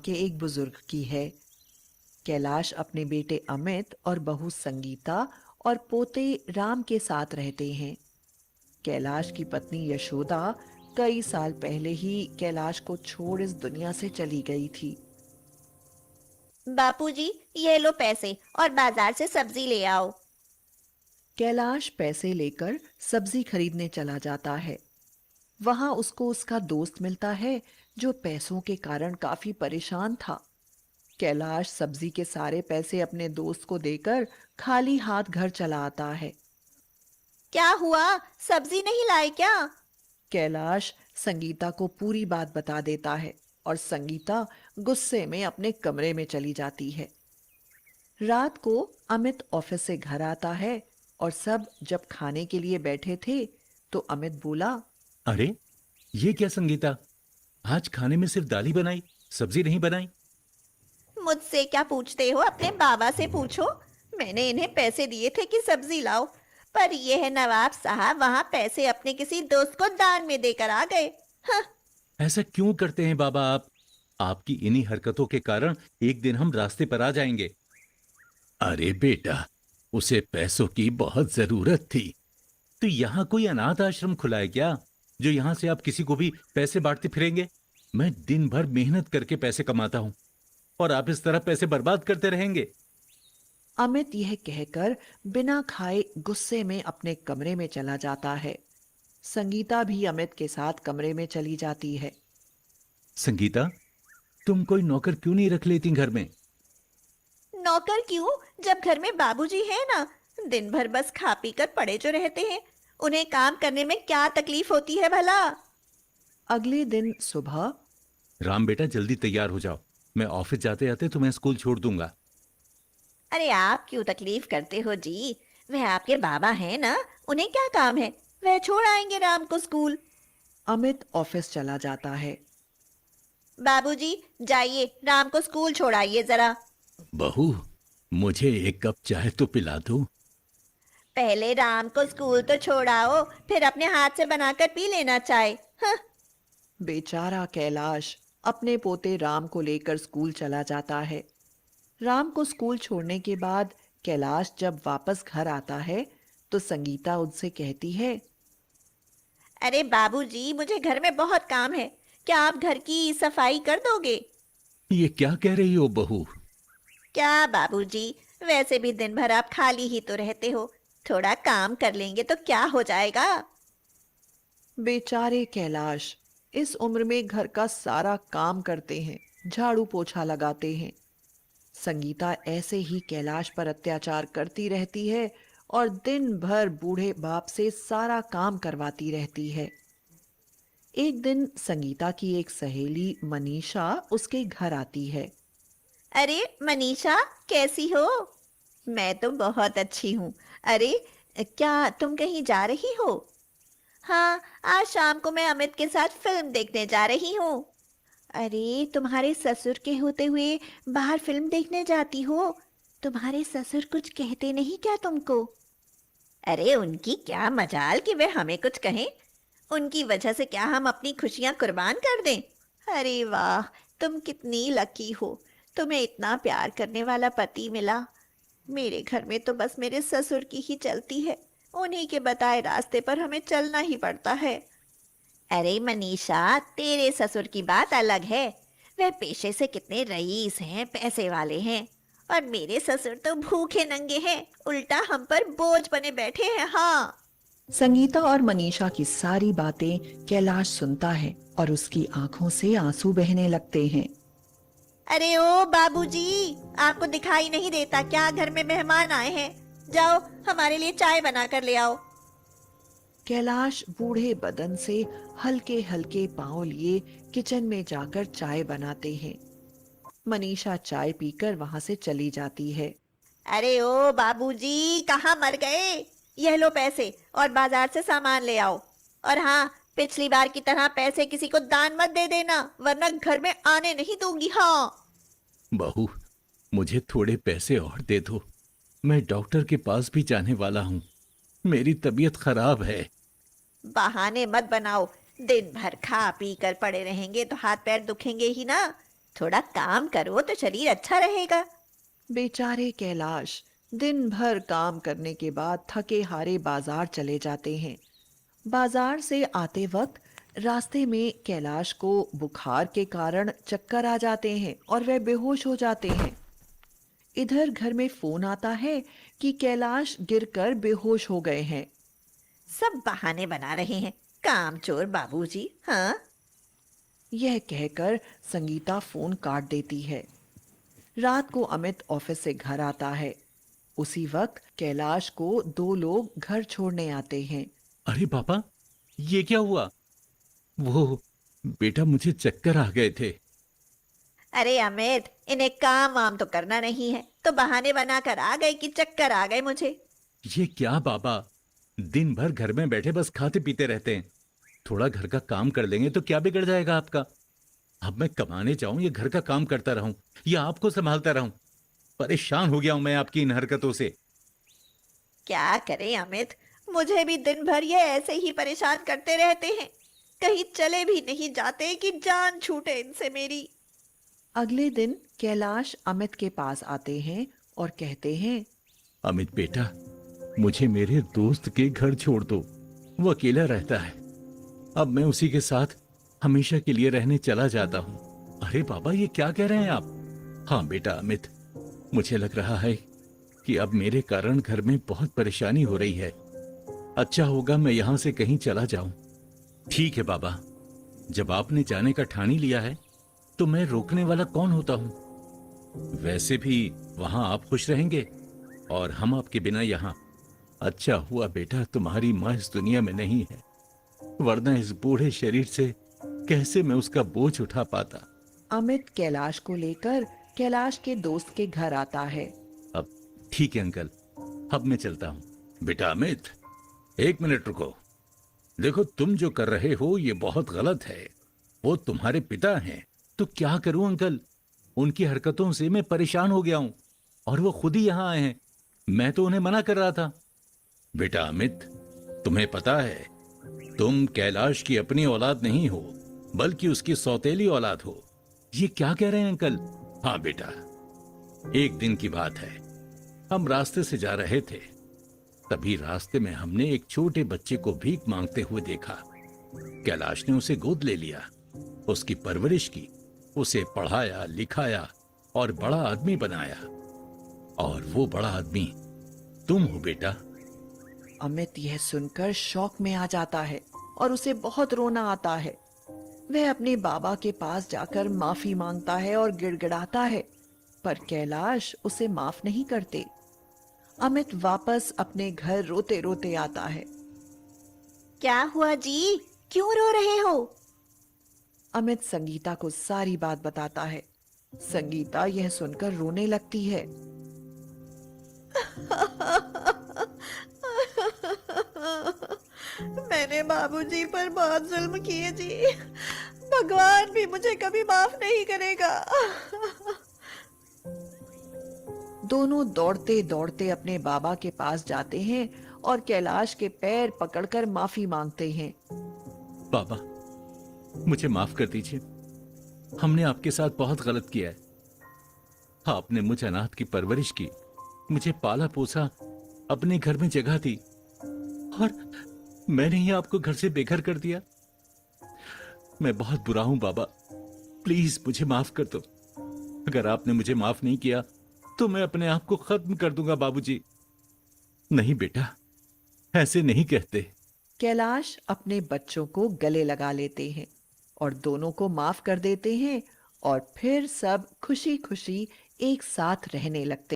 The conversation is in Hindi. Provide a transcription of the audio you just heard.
के एक बुजुर्ग की है। कैलाश अपने बेटे अमित और बहू संगीता और पोते राम के साथ रहते हैं। कैलाश की पत्नी यशोदा कई साल पहले ही कैलाश को छोड़ इस दुनिया से चली गई थी। बापूजी, ये लो पैसे और बाजार से सब्जी ले आओ। कैलाश पैसे लेकर सब्जी खरीदने चला जाता है। वहां उसको उसका दोस्त मिलता है जो पैसों के कारण काफी परेशान था। कैलाश सब्जी के सारे पैसे अपने दोस्त को देकर खाली हाथ घर चला आता है। क्या हुआ, सब्जी नहीं लाए क्या? कैलाश संगीता को पूरी बात बता देता है और संगीता गुस्से में अपने कमरे में चली जाती है। रात को अमित ऑफिस से घर आता है और सब जब खाने के लिए बैठे थे तो अमित बोला, अरे, ये क्या संगीता, आज खाने में सिर्फ दाल ही बनाई, सब्जी नहीं बनाई? मुझसे क्या पूछते हो, अपने बाबा से पूछो। मैंने इन्हें पैसे दिए थे कि सब्जी लाओ, पर यह नवाब साहब वहां पैसे अपने किसी दोस्त को दान में देकर आ गए। हाँ। ऐसा क्यों करते हैं बाबा आप? आपकी इन्हीं हरकतों के कारण एक दिन हम रास्ते पर आ जाएंगे। अरे बेटा, उसे पैसों की बहुत जरूरत थी। तो यहाँ कोई अनाथ आश्रम खुला है क्या, जो यहाँ से आप किसी को भी पैसे बांटते फिरेंगे? मैं दिन भर मेहनत करके पैसे कमाता हूँ और आप इस तरह पैसे बर्बाद करते रहेंगे। अमित यह कहकर बिना खाए गुस्से में अपने कमरे में चला जाता है। संगीता भी अमित के साथ कमरे में चली जाती है। संगीता, तुम कोई नौकर क्यों नहीं रख लेती घर में? नौकर क्यों, जब घर में बाबूजी हैं ना। दिन भर बस खा पी कर पड़े जो रहते हैं, उन्हें काम करने में क्या तकलीफ होती है भला। अगले दिन सुबह राम बेटा, जल्दी तैयार हो जाओ, मैं ऑफिस जाते जाते तुम्हें स्कूल छोड़ दूंगा। अरे आप क्यों तकलीफ करते हो जी, वह आपके बाबा हैं ना, उन्हें क्या काम है, वह छोड़ आएंगे राम को स्कूल। अमित ऑफिस चला जाता है। बाबूजी, जाइए राम को स्कूल छोड़ाइए जरा। बहू, मुझे एक कप चाय तो पिला दो। पहले राम को स्कूल तो छोड़ाओ, फिर अपने हाथ से बनाकर पी लेना चाय। हाँ। बेचारा कैलाश अपने पोते राम को लेकर स्कूल चला जाता है। राम को स्कूल छोड़ने के बाद कैलाश जब वापस घर आता है तो संगीता उससे कहती है, अरे बाबूजी, मुझे घर में बहुत काम है, क्या आप घर की सफाई कर दोगे? ये क्या कह रही हो बहू? क्या बाबूजी, वैसे भी दिन भर आप खाली ही तो रहते हो, थोड़ा काम कर लेंगे तो क्या हो जाएगा। बेचारे कैलाश इस उम्र में घर का सारा काम करते हैं, झाड़ू पोछा लगाते हैं। संगीता ऐसे ही कैलाश पर अत्याचार करती रहती है और दिन भर बूढ़े बाप से सारा काम करवाती रहती है। एक दिन संगीता की एक सहेली मनीषा उसके घर आती है। अरे मनीषा, कैसी हो? मैं तो बहुत अच्छी हूँ। अरे, क्या तुम कहीं जा रही हो? हाँ, आज शाम को मैं अमित के साथ फिल्म देखने जा रही हूँ। अरे, तुम्हारे ससुर के होते हुए बाहर फिल्म देखने जाती हो? तुम्हारे ससुर कुछ कहते नहीं क्या तुमको? अरे, उनकी क्या मजाल कि वे हमें कुछ कहें। उनकी वजह से क्या हम अपनी खुशियां कुर्बान कर दें? अरे वाह, तुम कितनी लकी हो, तुम्हें इतना प्यार करने वाला पति मिला। मेरे घर में तो बस मेरे ससुर की ही चलती है, उन्हीं के बताए रास्ते पर हमें चलना ही पड़ता है। अरे मनीषा, तेरे ससुर की बात अलग है, वे पेशे से कितने रईस हैं, पैसे वाले हैं, और मेरे ससुर तो भूखे नंगे हैं, उल्टा हम पर बोझ बने बैठे हैं। हाँ। संगीता और मनीषा की सारी बातें कैलाश सुनता है और उसकी आंखों से आंसू बहने लगते हैं। अरे ओ बाबूजी, आपको दिखाई नहीं देता क्या घर में मेहमान आए हैं? जाओ हमारे लिए चाय बना कर ले आओ। कैलाश बूढ़े बदन से हल्के हल्के पांव लिए किचन में जाकर चाय बनाते हैं। मनीषा चाय पीकर वहां से चली जाती है। अरे ओ बाबूजी, कहाँ मर गए? यह लो पैसे और बाजार से सामान ले आओ। और हाँ, पिछली बार की तरह पैसे किसी को दान मत दे देना, वरना घर में आने नहीं दूंगी। हाँ। बहू, मुझे थोड़े पैसे और दे दो, मैं डॉक्टर के पास भी जाने वाला हूँ, मेरी तबीयत खराब है। बहाने मत बनाओ, दिन भर खा पी कर पड़े रहेंगे तो हाथ पैर दुखेंगे ही ना। थोड़ा काम करो तो शरीर अच्छा रहेगा। बेचारे कैलाश दिन भर काम करने के बाद थके हारे बाजार चले जाते हैं। बाजार से आते वक्त रास्ते में कैलाश को बुखार के कारण चक्कर आ जाते हैं और वह बेहोश हो जाते हैं। इधर घर में फोन आता है कि कैलाश गिरकर बेहोश हो गए हैं। सब बहाने बना रहे हैं, कामचोर बाबूजी। हाँ, यह कहकर संगीता फोन काट देती है। रात को अमित ऑफिस से घर आता है। उसी वक्त कैलाश को दो लोग घर छोड़ने आते हैं। अरे पापा, ये क्या हुआ? वो बेटा, मुझे चक्कर आ गए थे। अरे अमित, इन्हें काम वाम तो करना नहीं है, तो बहाने बनाकर आ गए कि चक्कर आ गए मुझे। ये क्या बाबा, दिन भर घर में बैठे बस खाते पीते रहते हैं। थोड़ा घर का काम कर लेंगे तो क्या बिगड़ जाएगा आपका? अब मैं कमाने जाऊं या घर का काम करता रहूं या आपको संभालता रहूं? परेशान हो गया हूं मैं आपकी इन हरकतों से। क्या करें अमित, मुझे भी दिन भर ये ऐसे ही परेशान करते रहते हैं। कहीं चले भी नहीं जाते कि जान छूटे इनसे मेरी। अगले दिन कैलाश अमित के पास आते हैं और कहते हैं, अमित बेटा, मुझे मेरे दोस्त के घर छोड़ दो। वो अकेला रहता है। अब मैं उसी के साथ हमेशा के लिए रहने चला जाता हूँ। अरे बाबा, ये क्या कह रहे हैं आप? हाँ बेटा अमित, मुझे लग रहा है कि अब मेरे कारण घर में बहुत परेशानी हो रही है। अच्छा होगा मैं यहां से कहीं चला जाऊं। ठीक है बाबा, जब आपने जाने का ठान ही लिया है तो मैं रोकने वाला कौन होता हूं। वैसे भी वहां आप खुश रहेंगे और हम आपके बिना यहाँ। अच्छा हुआ बेटा तुम्हारी माँ इस दुनिया में नहीं है, वरना इस बूढ़े शरीर से कैसे मैं उसका बोझ उठा पाता। अमित कैलाश को लेकर कैलाश के दोस्त के घर आता है। अब ठीक है अंकल, अब मैं चलता हूँ। बेटा अमित, एक मिनट रुको। देखो, तुम जो कर रहे हो ये बहुत गलत है। वो तुम्हारे पिता हैं, तो क्या करूं अंकल? उनकी हरकतों से मैं परेशान हो गया हूं और वो खुद ही यहां आए हैं। मैं तो उन्हें मना कर रहा था। बेटा अमित, तुम्हें पता है तुम कैलाश की अपनी औलाद नहीं हो, बल्कि उसकी सौतेली औलाद हो। ये क्या कह रहे हैं अंकल? हाँ बेटा, एक दिन की बात है, हम रास्ते से जा रहे थे। तभी रास्ते में हमने एक छोटे बच्चे को भीख मांगते हुए देखा। कैलाश ने उसे गोद ले लिया, उसकी परवरिश की, उसे पढ़ाया लिखाया और बड़ा आदमी बनाया। और वो बड़ा आदमी तुम हो बेटा। अमित यह सुनकर शौक में आ जाता है और उसे बहुत रोना आता है। वह अपने बाबा के पास जाकर माफी मांगता है और गिड़गिड़ाता है, पर कैलाश उसे माफ नहीं करते। अमित वापस अपने घर रोते रोते आता है। क्या हुआ जी, क्यों रो रहे हो? अमित संगीता को सारी बात बताता है। संगीता यह सुनकर रोने लगती है। मैंने बाबूजी पर बहुत जुल्म किए जी। भगवान भी मुझे कभी माफ नहीं करेगा। दोनों दौड़ते दौड़ते अपने बाबा के पास जाते हैं और कैलाश के पैर पकड़कर माफी मांगते हैं। बाबा, मुझे माफ कर दीजिए। हमने आपके साथ बहुत गलत किया है। आपने मुझ अनाथ की परवरिश की, मुझे पाला पोसा, अपने घर में जगह दी, और मैंने ही आपको घर से बेघर कर दिया। मैं बहुत बुरा हूं बाबा, प्लीज मुझे माफ कर दो। अगर आपने मुझे माफ नहीं किया तो मैं अपने आप को खत्म कर दूंगा बाबूजी। नहीं बेटा, ऐसे नहीं कहते। कैलाश अपने बच्चों को गले लगा लेते हैं और दोनों को माफ कर देते हैं और फिर सब खुशी खुशी एक साथ रहने लगते